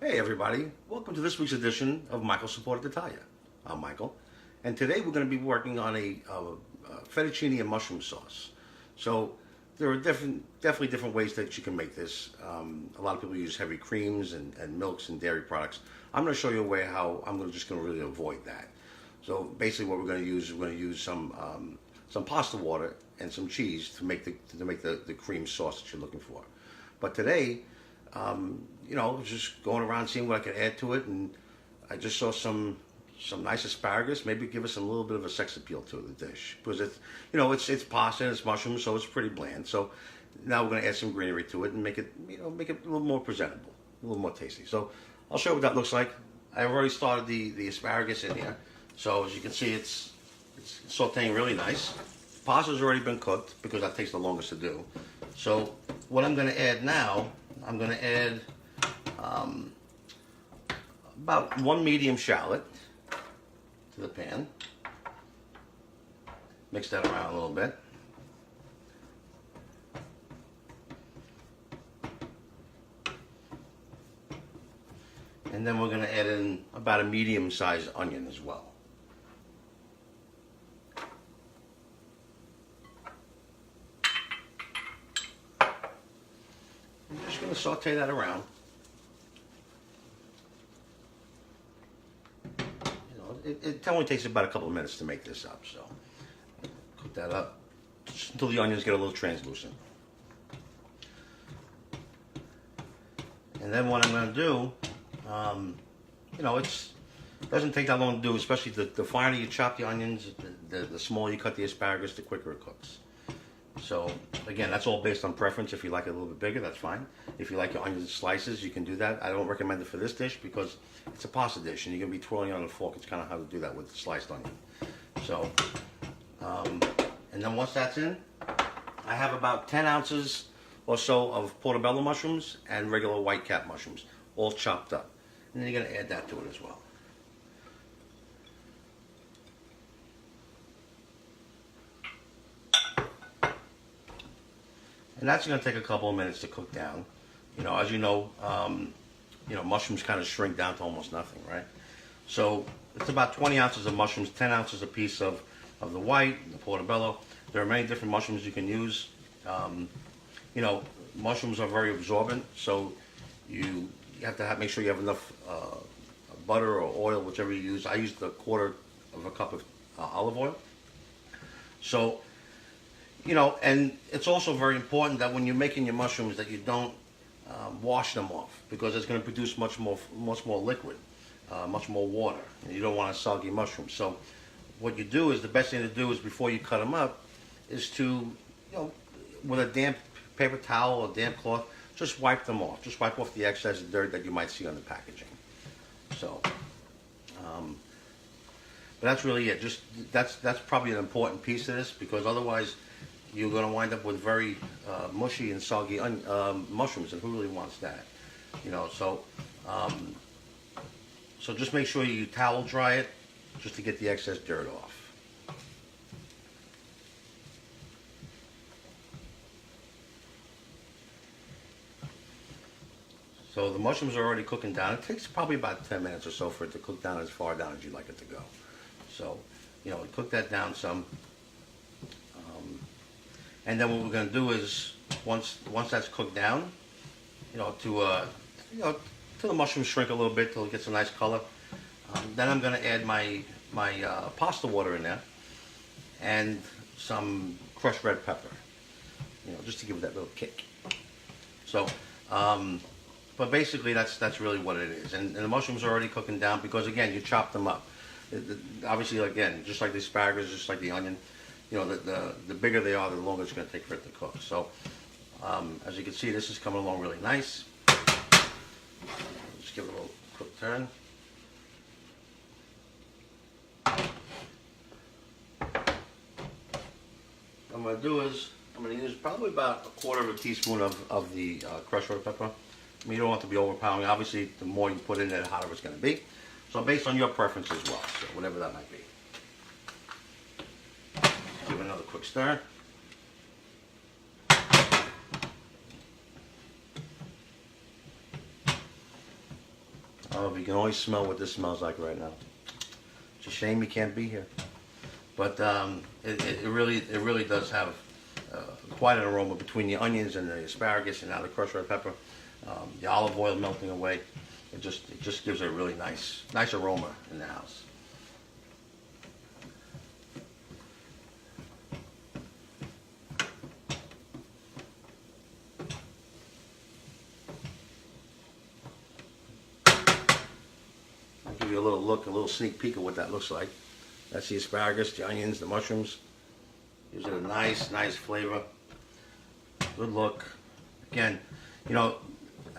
Hey everybody, welcome to this week's edition of Michael Supported Italia. I'm Michael, and today we're going to be working on a fettuccine and mushroom sauce. So there are definitely different ways that you can make this. A lot of people use heavy creams and milks and dairy products. I'm going to show you a way how I'm just going to really avoid that. So basically what we're going to use is we're going to use some pasta water and some cheese to make the cream sauce that you're looking for. But today, just going around seeing what I could add to it, and I just saw some nice asparagus. Maybe give us a little bit of a sex appeal to the dish, because it's pasta and it's mushrooms, so it's pretty bland. So now we're going to add some greenery to it and make it a little more presentable, a little more tasty. So I'll show you what that looks like. I've already started the asparagus in here, so as you can see, it's sauteing really nice. Pasta's already been cooked because that takes the longest to do. So what I'm going to add now, I'm going to add about 1 medium shallot to the pan. Mix that around a little bit. And then we're going to add in about a medium-sized onion as well. I'm just going to saute that around. It only takes about a couple of minutes to make this up, so cook that up just until the onions get a little translucent. And then what I'm going to do, it doesn't take that long to do, especially the finer you chop the onions, the smaller you cut the asparagus, the quicker it cooks. So again, that's all based on preference. If you like it a little bit bigger, that's fine. If you like your onions in slices, you can do that. I don't recommend it for this dish because it's a pasta dish and you're going to be twirling it on a fork. It's kind of hard to do that with sliced onion. So, and then once that's in, I have about 10 ounces or so of portobello mushrooms and regular white cap mushrooms, all chopped up. And then you're going to add that to it as well. And that's going to take a couple of minutes to cook down. As you know, mushrooms kind of shrink down to almost nothing, right? So it's about 20 ounces of mushrooms, 10 ounces a piece of the white, the portobello. There are many different mushrooms you can use. Mushrooms are very absorbent, so you have to make sure you have enough butter or oil, whichever you use. I used a quarter of a cup of olive oil. So, and it's also very important that when you're making your mushrooms that you don't wash them off, because it's going to produce much more liquid, much more water, and you don't want a soggy mushroom. So what you do is, the best thing to do is before you cut them up is to, with a damp paper towel or damp cloth, just wipe them off. Just wipe off the excess dirt that you might see on the packaging. So, but that's really it. That's probably an important piece of this, because otherwise you're going to wind up with very mushy and soggy mushrooms, and who really wants that? So just make sure you towel dry it just to get the excess dirt off. So the mushrooms are already cooking down. It takes probably about 10 minutes or so for it to cook down as far down as you'd like it to go. So, cook that down some. And then what we're going to do is, once that's cooked down, till the mushrooms shrink a little bit, till it gets a nice color. Then I'm going to add my pasta water in there, and some crushed red pepper, just to give it that little kick. So, but basically that's really what it is. And the mushrooms are already cooking down because, again, you chop them up. Obviously, again, just like the asparagus, just like the onion, the bigger they are, the longer it's going to take for it to cook. So, as you can see, this is coming along really nice. Just give it a little quick turn. What I'm going to do is, I'm going to use probably about a quarter of a teaspoon of the crushed red pepper. You don't want it to be overpowering. Obviously, the more you put in there, the hotter it's going to be. So based on your preference as well, so whatever that might be. Give it another quick stir. Oh, you can always smell what this smells like right now. It's a shame you can't be here. But it really does have quite an aroma between the onions and the asparagus and now the crushed red pepper, the olive oil melting away. It just gives it a really nice aroma in the house. I'll give you a little look, a little sneak peek of what that looks like. That's the asparagus, the onions, the mushrooms. Gives it a nice flavor. Good look. Again, you know,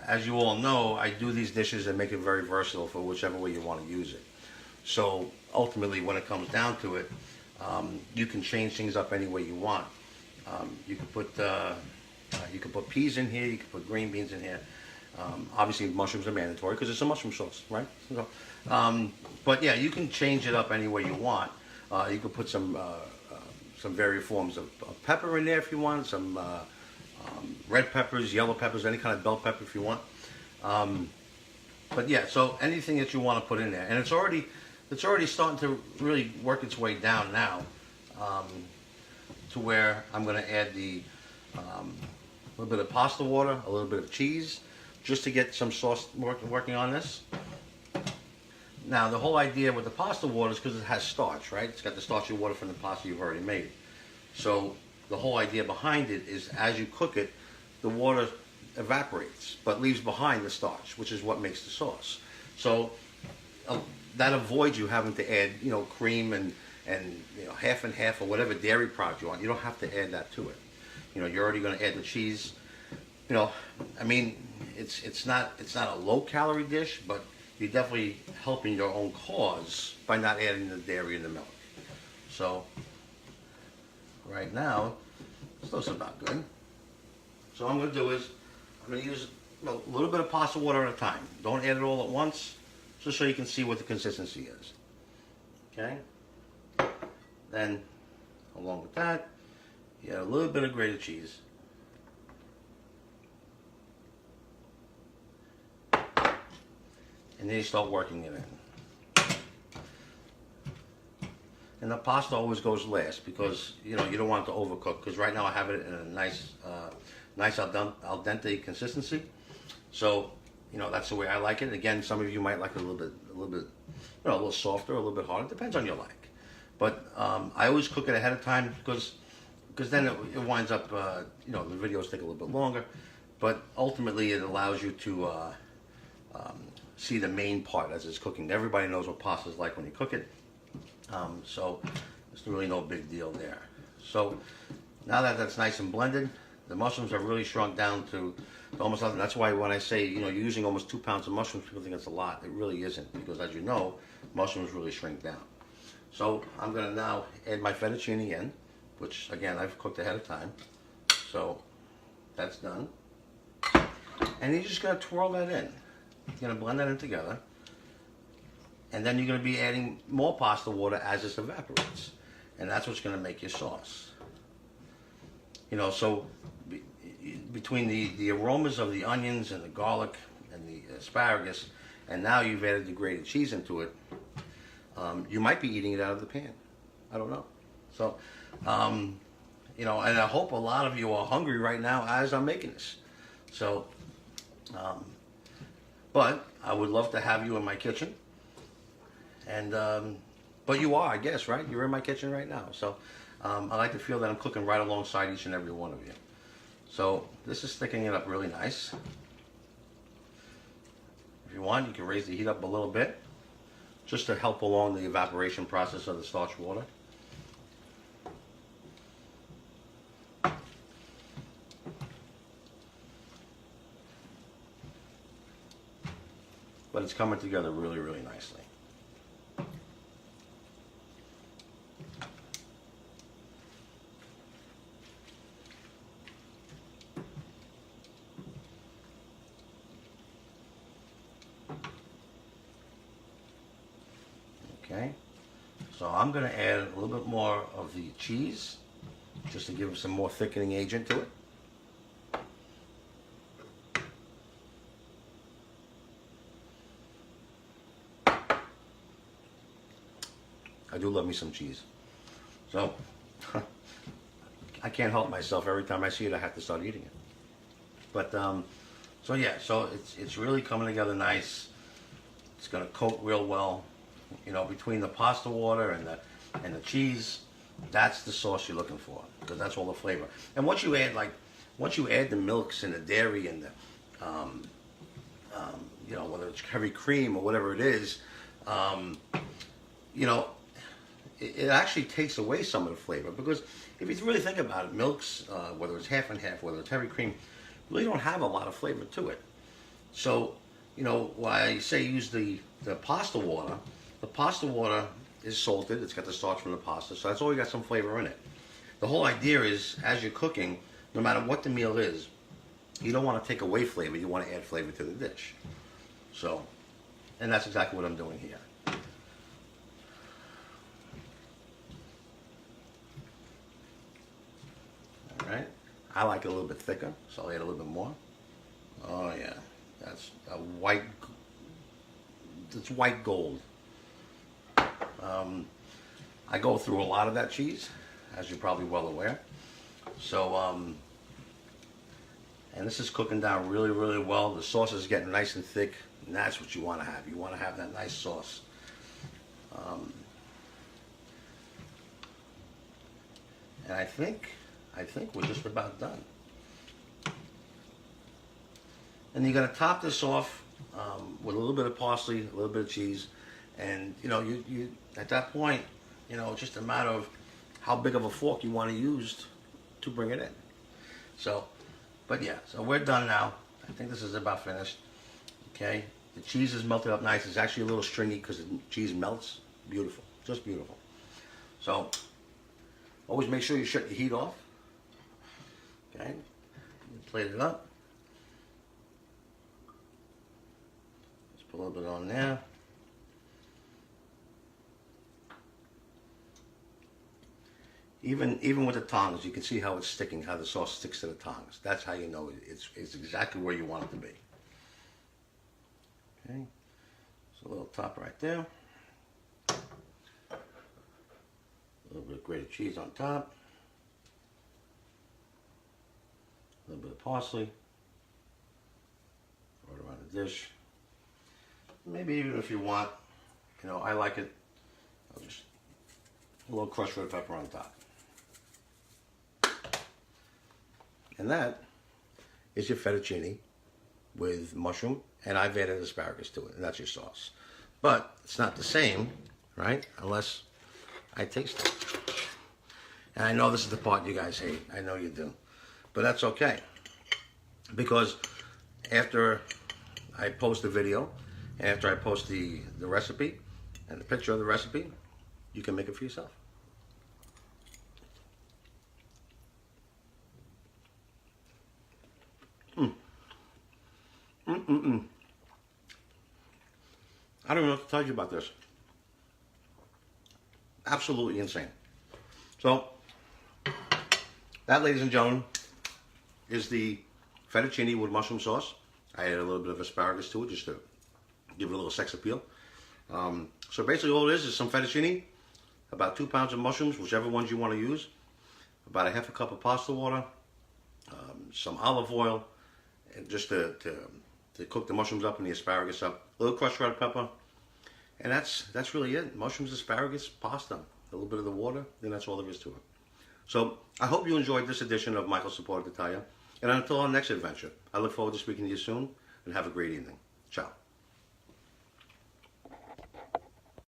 as you all know, I do these dishes and make it very versatile for whichever way you want to use it. So ultimately, when it comes down to it, you can change things up any way you want. You can put peas in here. You can put green beans in here. Obviously, mushrooms are mandatory because it's a mushroom sauce, right? So, but yeah, you can change it up any way you want. You can put some various forms of pepper in there if you want, some red peppers, yellow peppers, any kind of bell pepper if you want. But yeah, so anything that you want to put in there, and it's already starting to really work its way down now, to where I'm going to add the little bit of pasta water, a little bit of cheese, just to get some sauce working on this. Now, the whole idea with the pasta water is because it has starch, right? It's got the starchy water from the pasta you've already made. So the whole idea behind it is as you cook it, the water evaporates, but leaves behind the starch, which is what makes the sauce. So that avoids you having to add, you know, cream and you know, half and half or whatever dairy product you want. You don't have to add that to it. You know, you're already going to add the cheese. You know, I mean, it's not a low calorie dish, but you're definitely helping your own cause by not adding the dairy and the milk. So right now, this looks about good. So what I'm going to do is I'm going to use a little bit of pasta water at a time. Don't add it all at once, just so you can see what the consistency is. Okay? Then, along with that, you add a little bit of grated cheese. And then you start working it in. And the pasta always goes last because, you know, you don't want it to overcook. Because right now I have it in a nice al dente consistency. So, you know, that's the way I like it. Again, some of you might like it a little bit, you know, a little softer, a little bit harder. It depends on your like. But I always cook it ahead of time because then it winds up, you know, the videos take a little bit longer. But ultimately, it allows you to see the main part as it's cooking. Everybody knows what pasta is like when you cook it. So there's really no big deal there. So now that that's nice and blended, the mushrooms are really shrunk down to almost nothing. That's why when I say, you know, you're using almost 2 pounds of mushrooms, people think it's a lot. It really isn't, because as you know, mushrooms really shrink down. So I'm going to now add my fettuccine in, which again I've cooked ahead of time. So that's done. And you're just going to twirl that in. You're going to blend that in together. And then you're going to be adding more pasta water as this evaporates. And that's what's going to make your sauce. You know, so between the aromas of the onions and the garlic and the asparagus, and now you've added the grated cheese into it, you might be eating it out of the pan. I don't know. So, you know, and I hope a lot of you are hungry right now as I'm making this. So, but I would love to have you in my kitchen. And, but you are, I guess, right? You're in my kitchen right now. So, I like to feel that I'm cooking right alongside each and every one of you. So, this is thickening it up really nice. If you want, you can raise the heat up a little bit, just to help along the evaporation process of the starch water. But it's coming together really, really nicely. Okay, so I'm going to add a little bit more of the cheese, just to give some more thickening agent to it. I do love me some cheese. So, I can't help myself. Every time I see it, I have to start eating it. But, so yeah, so it's really coming together nice. It's gonna coat real well. You know, between the pasta water and the cheese, that's the sauce you're looking for, because that's all the flavor. And once you add the milks and the dairy and the, you know, whether it's heavy cream or whatever it is, you know, it actually takes away some of the flavor. Because if you really think about it, milks, whether it's half and half, whether it's heavy cream, really don't have a lot of flavor to it. So, you know, why I say use the pasta water. The pasta water is salted. It's got the starch from the pasta, so that's always got some flavor in it. The whole idea is, as you're cooking, no matter what the meal is, you don't want to take away flavor. You want to add flavor to the dish. So, and that's exactly what I'm doing here. All right. I like it a little bit thicker, so I'll add a little bit more. Oh yeah, that's a white. It's white gold. I go through a lot of that cheese, as you're probably well aware. So, and this is cooking down really, really well. The sauce is getting nice and thick, and that's what you want to have. You want to have that nice sauce. And I think we're just about done. And you're going to top this off with a little bit of parsley, a little bit of cheese, and you know, you at that point, you know, it's just a matter of how big of a fork you want to use to bring it in. So, but yeah, so we're done now. I think this is about finished. Okay, the cheese is melted up nice. It's actually a little stringy because the cheese melts. Beautiful, just beautiful. So, always make sure you shut your heat off. Okay, plate it up. Let's put a little bit on there. Even with the tongs, you can see how it's sticking, how the sauce sticks to the tongs. That's how you know it's exactly where you want it to be. Okay, so a little top right there. A little bit of grated cheese on top. A little bit of parsley. Throw it around the dish. Maybe even if you want, you know, I like it, I'll just a little crushed red pepper on top. And that is your fettuccine with mushroom, and I've added asparagus to it, and that's your sauce. But it's not the same, right? Unless I taste it. And I know this is the part you guys hate. I know you do. But that's okay. Because after I post the video, and after I post the recipe, and the picture of the recipe, you can make it for yourself. I don't know what to tell you about this. Absolutely insane. So, that, ladies and gentlemen, is the fettuccine with mushroom sauce. I added a little bit of asparagus to it just to give it a little sex appeal. So basically all it is some fettuccine, about 2 pounds of mushrooms, whichever ones you want to use, about a half a cup of pasta water, some olive oil, and just to cook the mushrooms up and the asparagus up, a little crushed red pepper, and that's really it. Mushrooms, asparagus, pasta, a little bit of the water, and that's all there is to it. So I hope you enjoyed this edition of Michael's Support Italia, and until our next adventure, I look forward to speaking to you soon, and have a great evening. Ciao.